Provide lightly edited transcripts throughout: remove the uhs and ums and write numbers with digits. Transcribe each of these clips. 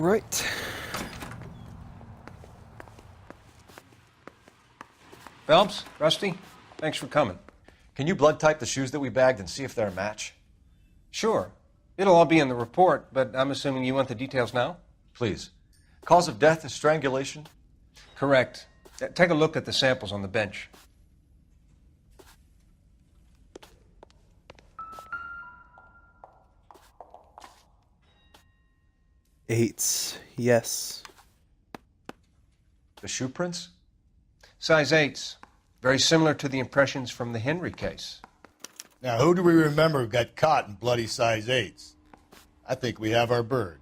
right. Phelps, Rusty, thanks for coming. Can you blood type the shoes that we bagged and see if they're a match? Sure. It'll all be in the report, but I'm assuming you want the details now? Please. Cause of death is strangulation? Correct. Take a look at the samples on the bench. Eights, yes. The shoe prints? Size 8s. Very similar to the impressions from the Henry case. Now, who do we remember got caught in bloody size 8s? I think we have our bird.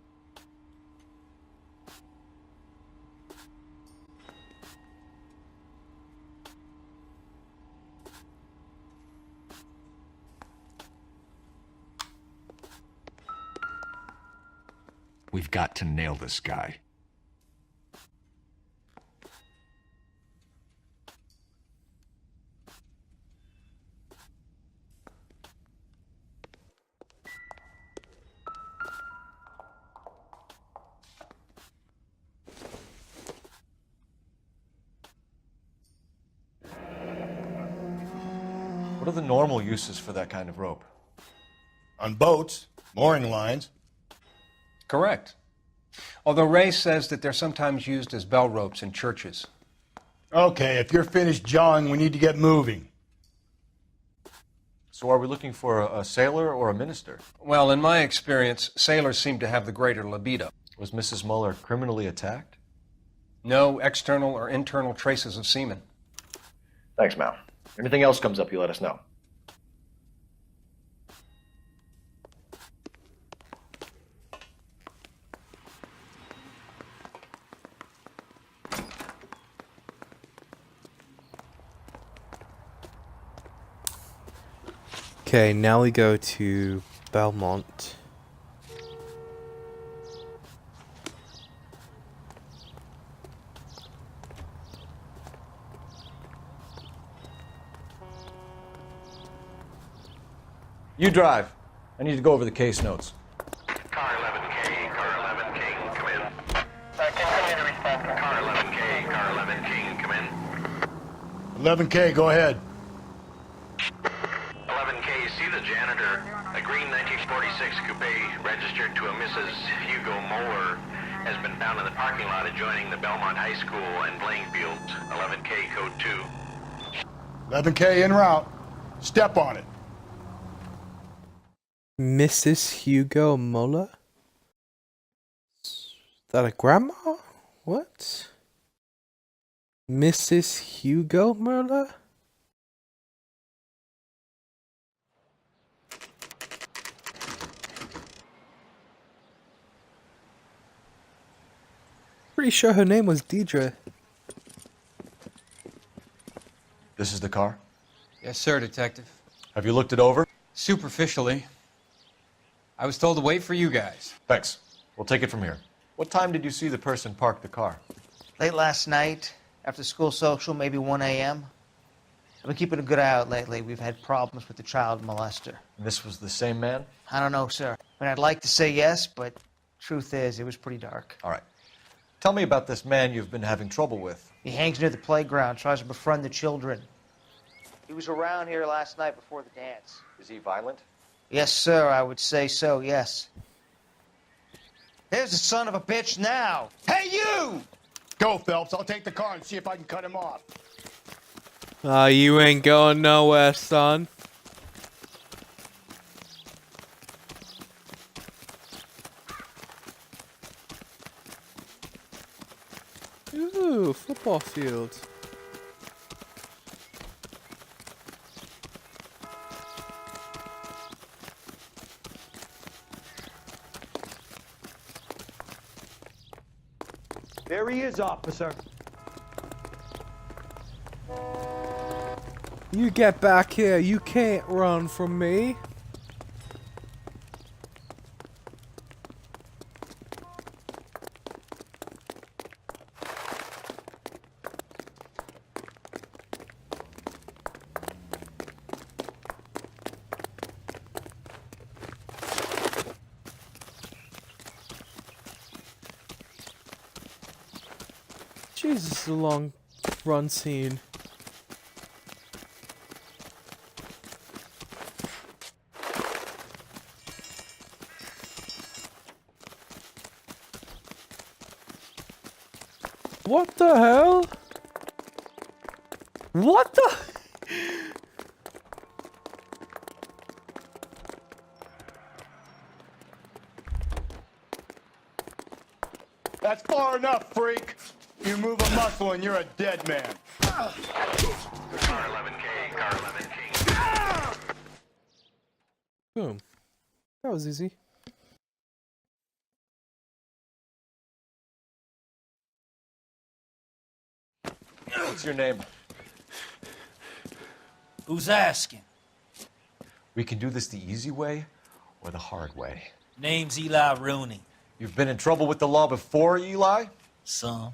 We've got to nail this guy. What are the normal uses for that kind of rope? On boats, mooring lines. Correct. Although Ray says that they're sometimes used as bell ropes in churches. Okay, if you're finished jawing, we need to get moving. So are we looking for a sailor or a minister? Well, in my experience, sailors seem to have the greater libido. Was Mrs. Muller criminally attacked? No external or internal traces of semen. Thanks, Mal. Anything else comes up, you let us know. Okay, now we go to Belmont. You drive. I need to go over the case notes. Car 11K, Car 11 King, come in. Continue to respond. Car 11K, Car 11 King, come in. 11K, go ahead. 11K, see the janitor. A green 1946 coupe registered to a Mrs. Hugo Moeller has been found in the parking lot adjoining the Belmont High School and playing fields. 11K, code 2. 11K en route. Step on it. Mrs. Hugo Mola? Is that a grandma? What? Mrs. Hugo Merla? Pretty sure her name was Deidre. This is the car? Yes, sir, Detective. Have you looked it over? Superficially. I was told to wait for you guys. Thanks. We'll take it from here. What time did you see the person park the car? Late last night, after school social, maybe 1 a.m. I've been keeping a good eye out lately. We've had problems with the child molester. And this was the same man? I don't know, sir. I mean, I'd like to say yes, but truth is, it was pretty dark. All right. Tell me about this man you've been having trouble with. He hangs near the playground, tries to befriend the children. He was around here last night before the dance. Is he violent? Yes, sir, I would say so, yes. There's the son of a bitch now. Hey, you! Go, Phelps. I'll take the car and see if I can cut him off. You ain't going nowhere, son. Ooh, football field. There he is, officer. You get back here. You can't run from me. Jesus, a long run scene. What the hell? What the? That's far enough, freak. You move a muscle and you're a dead man. Car 11K, car 11K. Boom. That was easy. What's your name? Who's asking? We can do this the easy way or the hard way. Name's Eli Rooney. You've been in trouble with the law before, Eli? Some.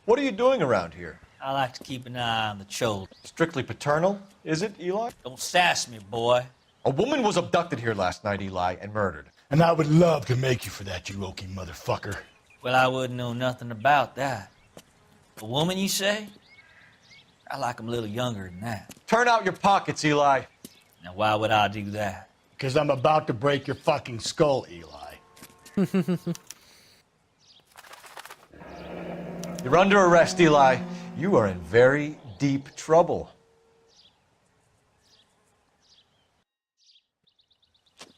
What are you doing around here? I like to keep an eye on the children. Strictly paternal, is it, Eli? Don't sass me, boy. A woman was abducted here last night, Eli, and murdered. And I would love to make you for that, you oaky motherfucker. Well, I wouldn't know nothing about that. A woman, you say? I like 'em a little younger than that. Turn out your pockets, Eli. Now, why would I do that? Because I'm about to break your fucking skull, Eli. You're under arrest, Eli. You are in very deep trouble.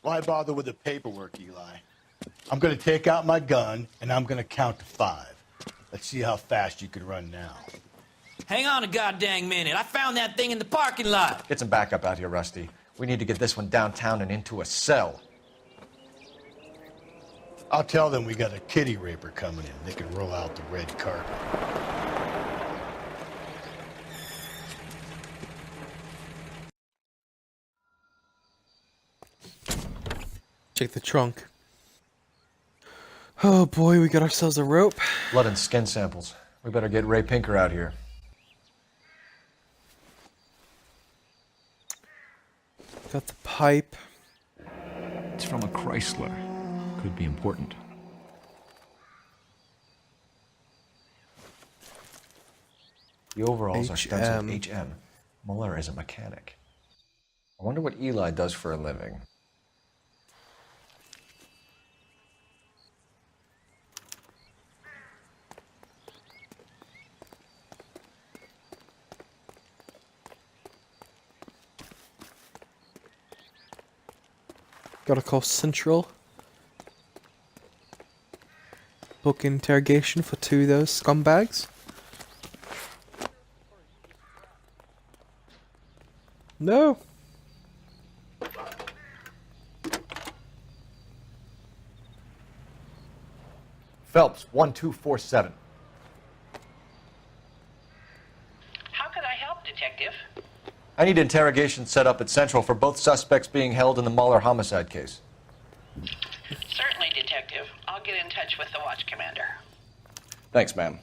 Why bother with the paperwork, Eli? I'm gonna take out my gun and I'm gonna count to 5. Let's see how fast you can run now. Hang on a goddamn minute. I found that thing in the parking lot. Get some backup out here, Rusty. We need to get this one downtown and into a cell. I'll tell them we got a kitty raper coming in. They can roll out the red carpet. Check the trunk. Oh boy, we got ourselves a rope. Blood and skin samples. We better get Ray Pinker out here. Got the pipe. It's from a Chrysler. Could be important. The overalls are stenciled HM. HM. Mueller is a mechanic. I wonder what Eli does for a living. Gotta call Central. Book interrogation for 2 of those scumbags. No. Phelps, 1247. How can I help, Detective? I need interrogation set up at Central for both suspects being held in the Mueller homicide case. Certainly, Detective. I'll get in touch with the watch commander. Thanks, ma'am.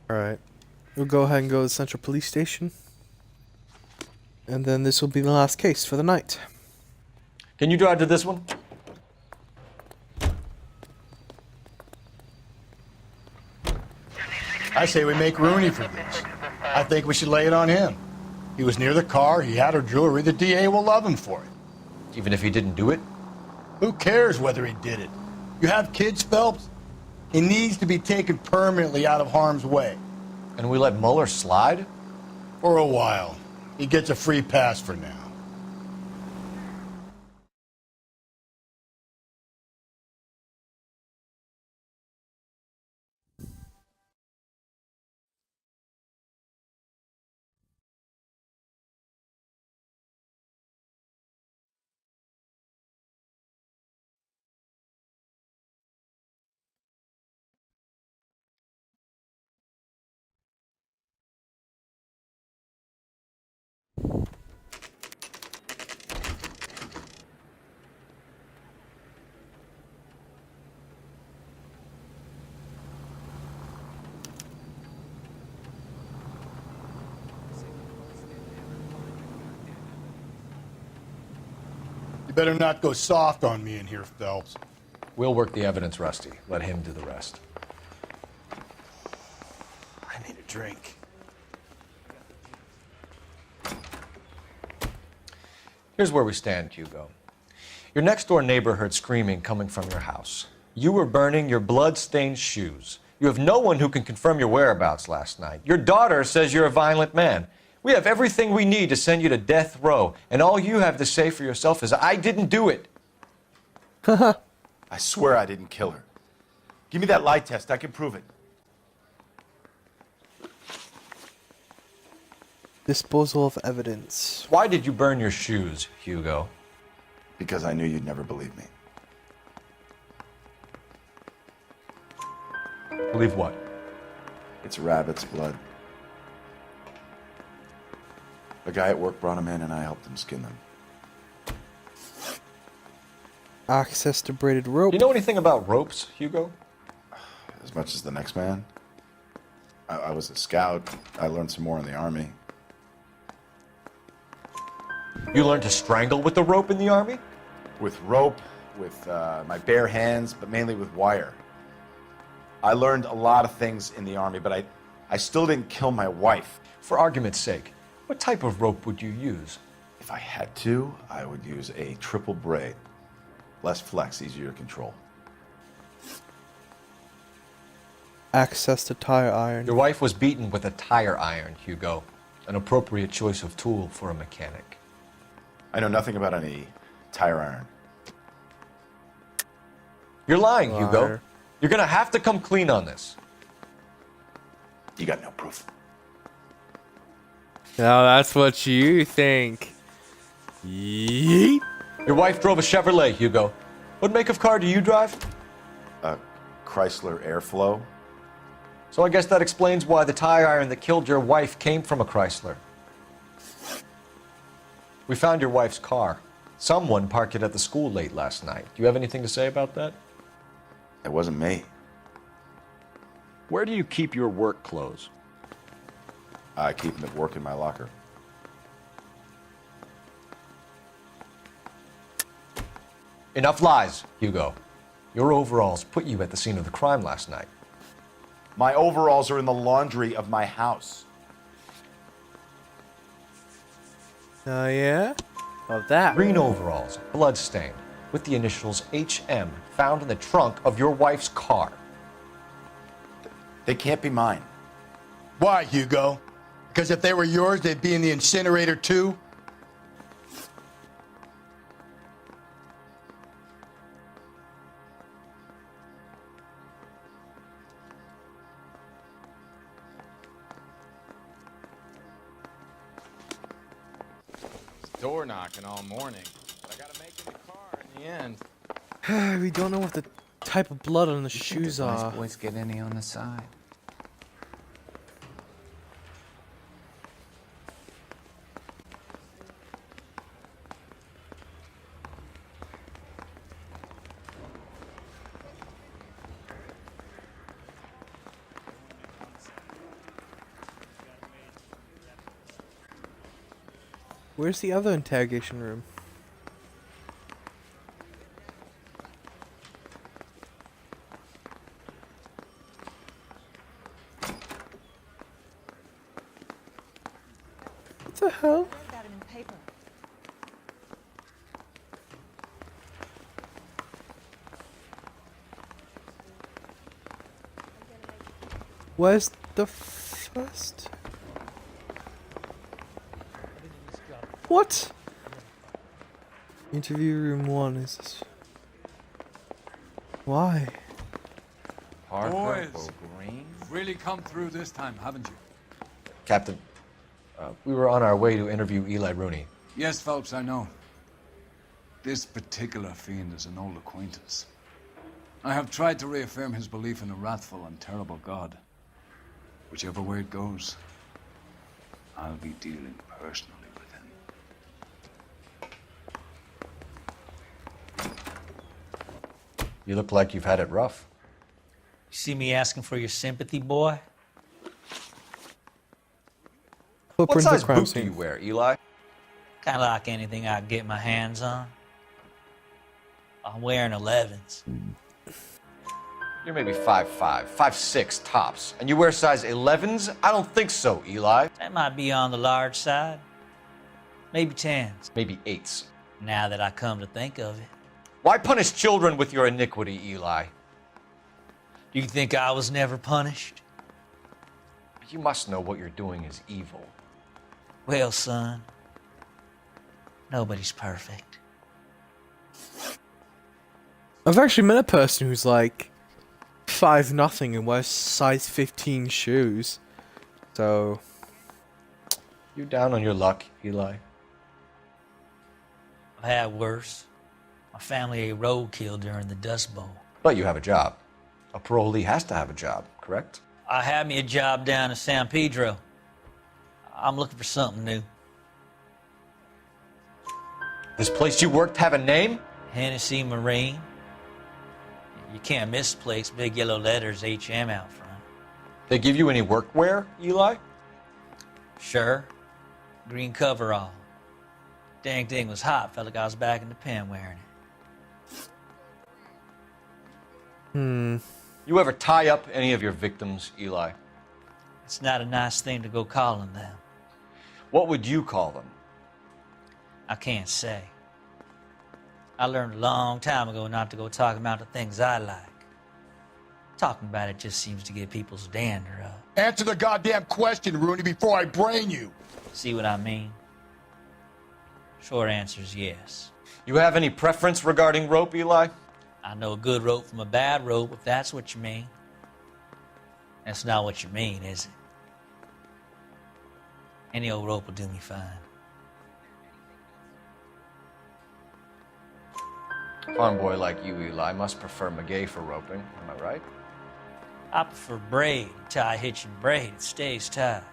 Alright. We'll go ahead and go to the Central Police Station. And then this will be the last case for the night. Can you drive to this one? I say we make Rooney for this. I think we should lay it on him. He was near the car, he had her jewelry, the DA will love him for it. Even if he didn't do it? Who cares whether he did it? You have kids, Phelps? He needs to be taken permanently out of harm's way. And we let Mueller slide? For a while. He gets a free pass for now. You better not go soft on me in here, Phelps. We'll work the evidence, Rusty. Let him do the rest. I need a drink. Here's where we stand, Hugo. Your next-door neighbor heard screaming coming from your house. You were burning your blood-stained shoes. You have no one who can confirm your whereabouts last night. Your daughter says you're a violent man. We have everything we need to send you to death row, and all you have to say for yourself is, I didn't do it. I swear I didn't kill her. Give me that lie test. I can prove it. Disposal of evidence. Why did you burn your shoes, Hugo? Because I knew you'd never believe me. Believe what? It's rabbit's blood. A guy at work brought them in and I helped him skin them. Access to braided rope. Do you know anything about ropes, Hugo? As much as the next man. I was a scout. I learned some more in the army. You learned to strangle with the rope in the army? With rope, with my bare hands, but mainly with wire. I learned a lot of things in the army, but I still didn't kill my wife. For argument's sake, what type of rope would you use? If I had to, I would use a triple braid. Less flex, easier to control. Access to tire iron. Your wife was beaten with a tire iron, Hugo. An appropriate choice of tool for a mechanic. I know nothing about any tire iron. You're lying, Liar. Hugo. You're gonna have to come clean on this. You got no proof. Now that's what you think. Yeet. Your wife drove a Chevrolet, Hugo. What make of car do you drive? A Chrysler Airflow. So I guess that explains why the tire iron that killed your wife came from a Chrysler. We found your wife's car. Someone parked it at the school late last night. Do you have anything to say about that? It wasn't me. Where do you keep your work clothes? I keep them at work in my locker. Enough lies, Hugo. Your overalls put you at the scene of the crime last night. My overalls are in the laundry of my house. Oh yeah? Of that. Green overalls, blood-stained, with the initials HM found in the trunk of your wife's car. They can't be mine. Why, Hugo? Because if they were yours, they'd be in the incinerator too? Door knocking all morning, but I gotta make it in the car in the end. We don't know what the type of blood on the shoes are. Boys get any on the side. Where's the other interrogation room? What the hell? Where's the first? What? Interview room 1 is this? Why? Boys, really come through this time, haven't you? Captain, we were on our way to interview Eli Rooney. Yes, Phelps, I know. This particular fiend is an old acquaintance. I have tried to reaffirm his belief in a wrathful and terrible God. Whichever way it goes, I'll be dealing personally with him. You look like you've had it rough. You see me asking for your sympathy, boy? What Footprints size of crime boot do scene. you wear, Eli? Kind of like anything I can get my hands on. I'm wearing 11s. You're maybe 5'5", 5'6" tops. And you wear size 11s? I don't think so, Eli. That might be on the large side. Maybe 10s. Maybe 8s. Now that I come to think of it. Why punish children with your iniquity, Eli? Do you think I was never punished? You must know what you're doing is evil. Well, son, nobody's perfect. I've actually met a person who's like 5'0" and wears size 15 shoes. So You down on your luck, Eli? I've had worse. My family ate roadkill during the Dust Bowl. But you have a job. A parolee has to have a job, correct? I had me a job down in San Pedro. I'm looking for something new. This place you worked have a name? Hennessy Marine. You can't miss the place. Big yellow letters, HM out front. They give you any workwear, Eli? Sure. Green coverall. Dang thing was hot. Felt like I was back in the pen wearing it. You ever tie up any of your victims, Eli? It's not a nice thing to go calling them. What would you call them? I can't say. I learned a long time ago not to go talking about the things I like. Talking about it just seems to get people's dander up. Answer the goddamn question, Rooney, before I brain you. See what I mean? Short answer is yes. You have any preference regarding rope, Eli? I know a good rope from a bad rope, if that's what you mean. That's not what you mean, is it? Any old rope will do me fine. A farm boy like you, Eli, must prefer McGay for roping. Am I right? I prefer braid. Tie, hitch, and braid. It stays tied.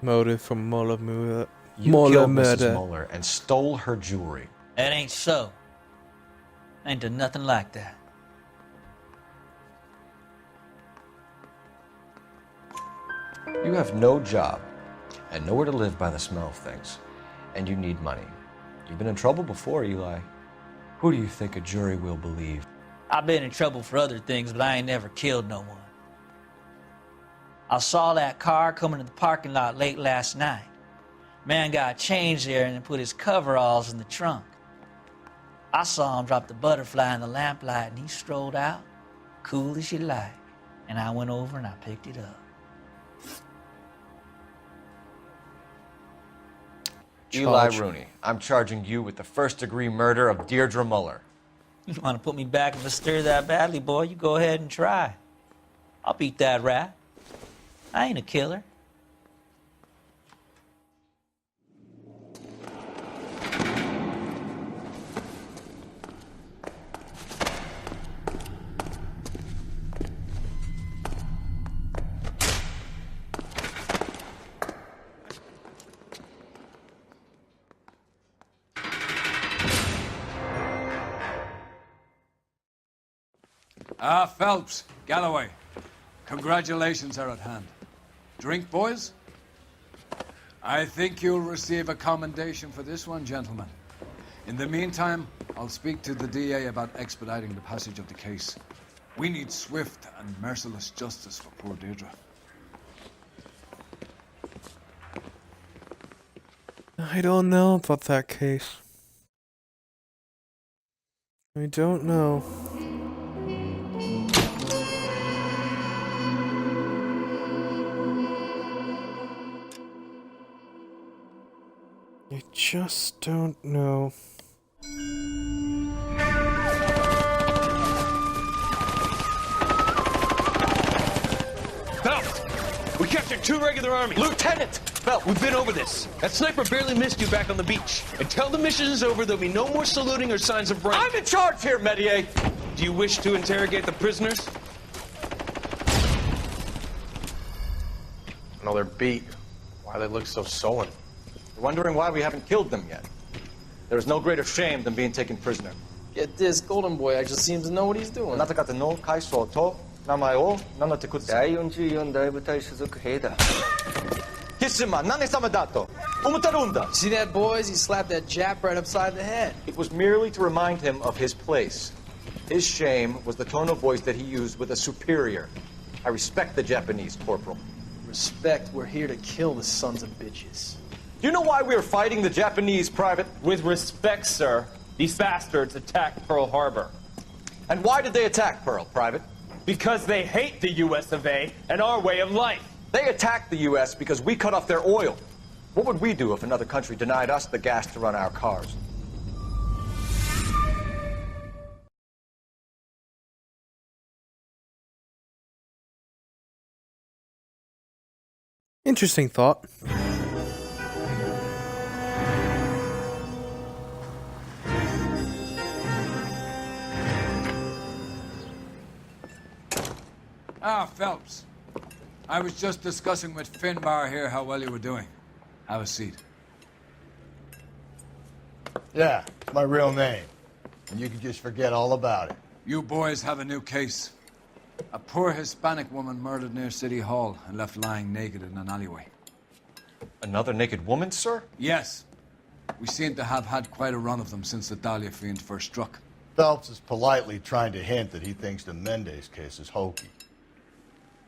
motive from Muller murder. You killed Mrs. Muller and stole her jewelry. That ain't so. I ain't done nothing like that. You have no job and nowhere to live by the smell of things, and you need money. You've been in trouble before, Eli. Who do you think a jury will believe? I've been in trouble for other things, but I ain't never killed no one. I saw that car coming to the parking lot late last night. Man got changed there and then put his coveralls in the trunk. I saw him drop the butterfly in the lamplight and he strolled out, cool as you like. And I went over and I picked it up. Eli Rooney, I'm charging you with the first-degree murder of Deirdre Muller. You want to put me back in the stir that badly, boy? You go ahead and try. I'll beat that rat. I ain't a killer. Phelps, Galloway, congratulations are at hand. Drink, boys? I think you'll receive a commendation for this one, gentlemen. In the meantime, I'll speak to the DA about expediting the passage of the case. We need swift and merciless justice for poor Deirdre. I don't know about that case. I don't know. I just don't know. Phelps! We captured 2 regular army. Lieutenant! Phelps, we've been over this. That sniper barely missed you back on the beach. Until the mission is over, there'll be no more saluting or signs of rank. I'm in charge here, Medier! Do you wish to interrogate the prisoners? No, they're beat. Why they look so sullen? You're wondering why we haven't killed them yet. There is no greater shame than being taken prisoner. Get this, Golden Boy, I just seem to know what he's doing. Kissima, nane sama dato. Umutarunda. See that, boys? He slapped that Jap right upside the head. It was merely to remind him of his place. His shame was the tone of voice that he used with a superior. I respect the Japanese, Corporal. Respect, we're here to kill the sons of bitches. Do you know why we are fighting the Japanese, Private? With respect, sir, these bastards attacked Pearl Harbor. And why did they attack Pearl, Private? Because they hate the US of A and our way of life. They attacked the U.S. because we cut off their oil. What would we do if another country denied us the gas to run our cars? Interesting thought. Ah, Phelps. I was just discussing with Finbar here how well you were doing. Have a seat. Yeah, it's my real name. And you can just forget all about it. You boys have a new case. A poor Hispanic woman murdered near City Hall and left lying naked in an alleyway. Another naked woman, sir? Yes. We seem to have had quite a run of them since the Dahlia fiend first struck. Phelps is politely trying to hint that he thinks the Mendez case is hokey.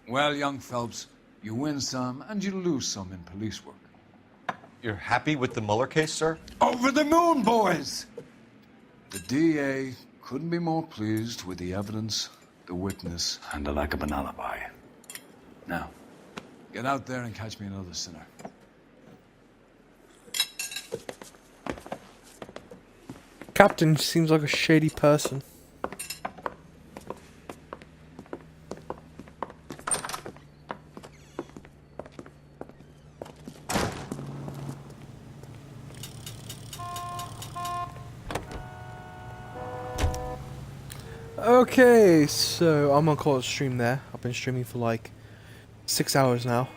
Well, young Phelps, you win some and you lose some in police work. You're happy with the Mueller case, sir? Over the moon, boys! The DA couldn't be more pleased with the evidence, the witness, and the lack of an alibi. Now, get out there and catch me another sinner. Captain seems like a shady person. Okay, so I'm gonna call it a stream there. I've been streaming for like 6 hours now.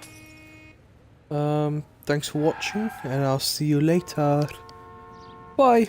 Thanks for watching, and I'll see you later. Bye.